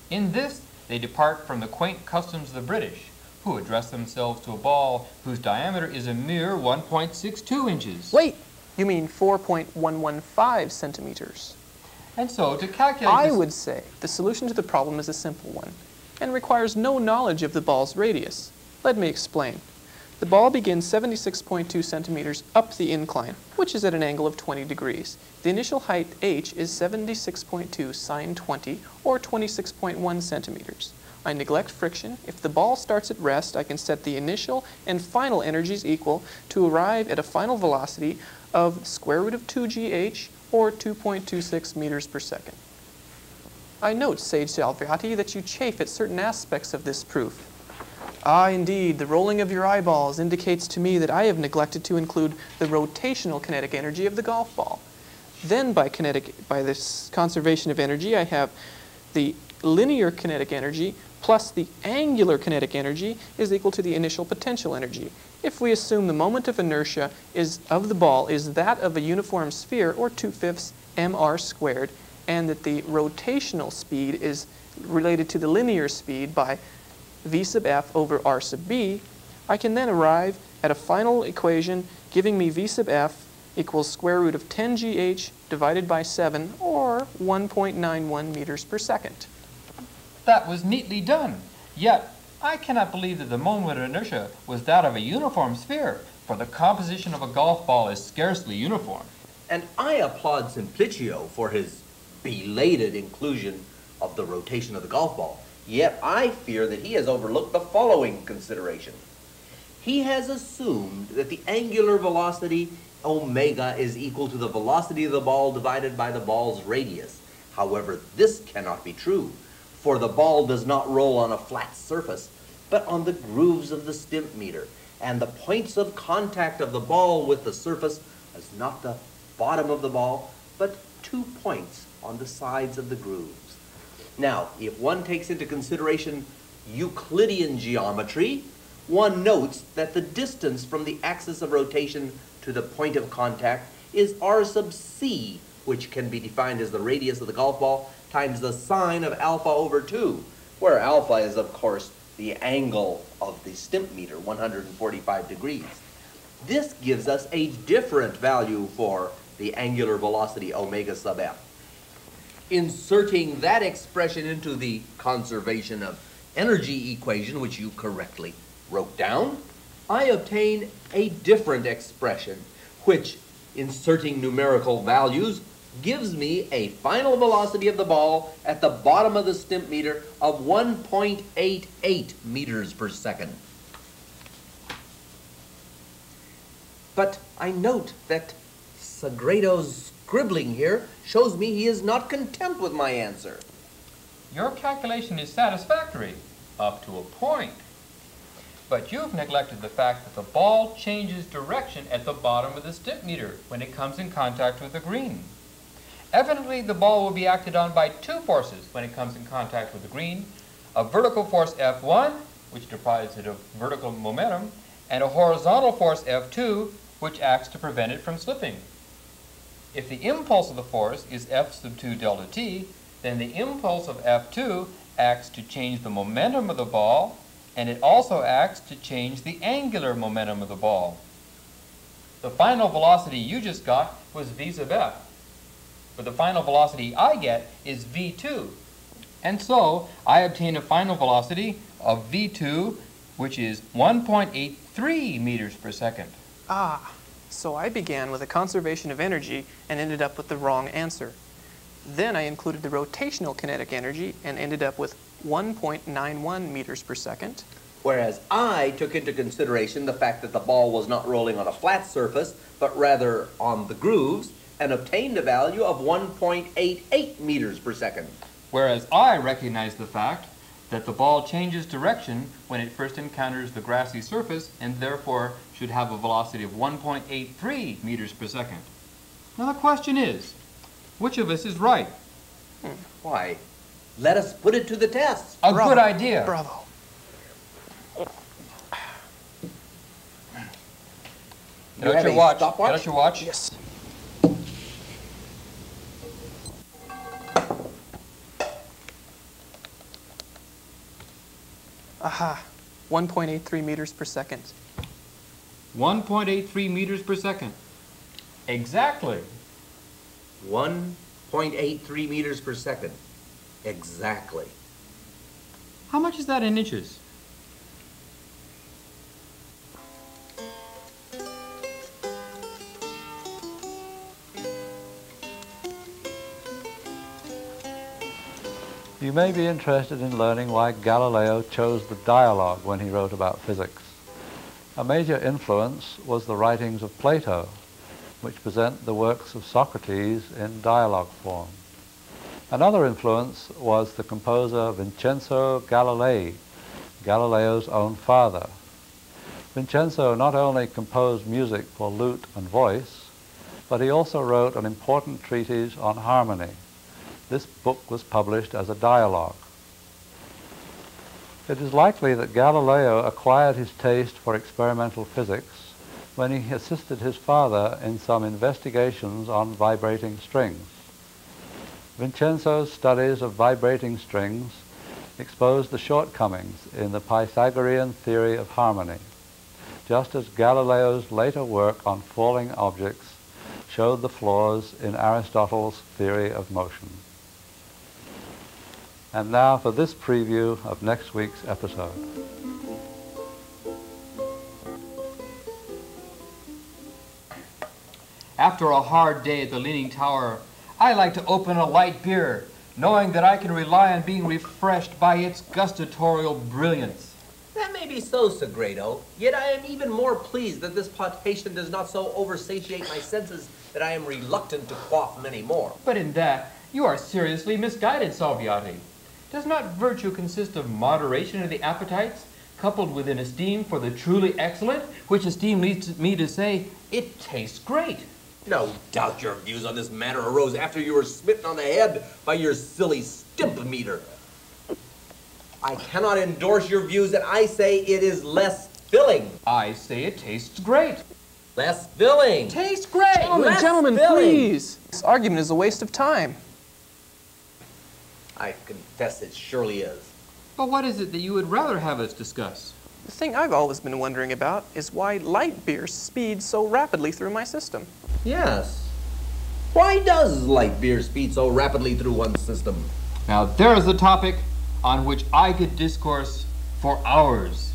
In this, they depart from the quaint customs of the British, who address themselves to a ball whose diameter is a mere 1.62 inches. Wait, you mean 4.115 centimeters. And so, to calculate I this, would say the solution to the problem is a simple one and requires no knowledge of the ball's radius. Let me explain. The ball begins 76.2 centimeters up the incline, which is at an angle of 20 degrees. The initial height, h, is 76.2 sine 20, or 26.1 centimeters. I neglect friction. If the ball starts at rest, I can set the initial and final energies equal to arrive at a final velocity of square root of 2gh, or 2.26 meters per second. I note, Sage Salviati, that you chafe at certain aspects of this proof. Ah, indeed, the rolling of your eyeballs indicates to me that I have neglected to include the rotational kinetic energy of the golf ball. Then, by this conservation of energy, I have the linear kinetic energy plus the angular kinetic energy is equal to the initial potential energy. If we assume the moment of inertia of the ball is that of a uniform sphere, or 2/5 mr squared, and that the rotational speed is related to the linear speed by v sub f over r sub b, I can then arrive at a final equation giving me v sub f equals square root of 10gh divided by 7, or 1.91 meters per second. that was neatly done. Yet, I cannot believe that the moment of inertia was that of a uniform sphere, for the composition of a golf ball is scarcely uniform. And I applaud Simplicio for his belated inclusion of the rotation of the golf ball. Yet I fear that he has overlooked the following consideration. He has assumed that the angular velocity omega is equal to the velocity of the ball divided by the ball's radius. However, this cannot be true, for the ball does not roll on a flat surface, but on the grooves of the Stimpmeter, and the points of contact of the ball with the surface is not the bottom of the ball, but 2 points on the sides of the grooves. Now, if one takes into consideration Euclidean geometry, one notes that the distance from the axis of rotation to the point of contact is r sub c, which can be defined as the radius of the golf ball times the sine of alpha over 2, where alpha is, of course, the angle of the Stimpmeter, 145 degrees. This gives us a different value for the angular velocity omega sub f. Inserting that expression into the conservation of energy equation, which you correctly wrote down, I obtain a different expression, which, inserting numerical values, gives me a final velocity of the ball at the bottom of the Stimpmeter of 1.88 meters per second. But I note that Sagredo's scribbling here shows me he is not content with my answer. Your calculation is satisfactory, up to a point. But you've neglected the fact that the ball changes direction at the bottom of the Stimpmeter when it comes in contact with the green. Evidently, the ball will be acted on by two forces when it comes in contact with the green: a vertical force F1, which deprives it of vertical momentum, and a horizontal force F2, which acts to prevent it from slipping. If the impulse of the force is F sub 2 delta t, then the impulse of F2 acts to change the momentum of the ball, and it also acts to change the angular momentum of the ball. The final velocity you just got was v sub f, but the final velocity I get is v2. And so I obtain a final velocity of v2, which is 1.83 meters per second. Ah, so I began with a conservation of energy and ended up with the wrong answer. Then I included the rotational kinetic energy and ended up with 1.91 meters per second. Whereas I took into consideration the fact that the ball was not rolling on a flat surface, but rather on the grooves, and obtained a value of 1.88 meters per second. Whereas I recognize the fact that the ball changes direction when it first encounters the grassy surface, and therefore should have a velocity of 1.83 meters per second. Now the question is, which of us is right? Why, let us put it to the test. A good idea. Bravo. Get out your watch. Get Stopwatch? out your watch. Yes. Aha, 1.83 meters per second. 1.83 meters per second. Exactly. 1.83 meters per second. Exactly. How much is that in inches? You may be interested in learning why Galileo chose the dialogue when he wrote about physics. A major influence was the writings of Plato, which present the works of Socrates in dialogue form. Another influence was the composer Vincenzo Galilei, Galileo's own father. Vincenzo not only composed music for lute and voice, but he also wrote an important treatise on harmony. This book was published as a dialogue. It is likely that Galileo acquired his taste for experimental physics when he assisted his father in some investigations on vibrating strings. Vincenzo's studies of vibrating strings exposed the shortcomings in the Pythagorean theory of harmony, just as Galileo's later work on falling objects showed the flaws in Aristotle's theory of motion. And now for this preview of next week's episode. After a hard day at the Leaning Tower, I like to open a light beer, knowing that I can rely on being refreshed by its gustatorial brilliance. That may be so, Segredo, yet I am even more pleased that this potation does not so oversatiate my senses that I am reluctant to quaff many more. But in that, you are seriously misguided, Salviati. Does not virtue consist of moderation of the appetites, coupled with an esteem for the truly excellent, which esteem leads me to say, it tastes great? No doubt your views on this matter arose after you were smitten on the head by your silly Stimpmeter. I cannot endorse your views, and I say it is less filling. I say it tastes great. Less filling. Tastes great! Gentlemen, please! This argument is a waste of time. I confess it surely is. But what is it that you would rather have us discuss? The thing I've always been wondering about is why light beer speeds so rapidly through my system. Yes. Why does light beer speed so rapidly through one's system? Now there is a topic on which I could discourse for hours.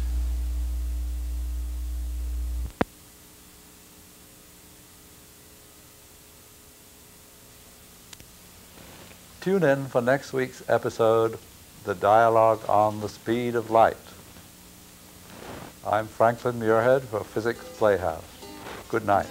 Tune in for next week's episode, The Dialogue on the Speed of Light. I'm Franklin Muirhead for Physics Playhouse. Good night.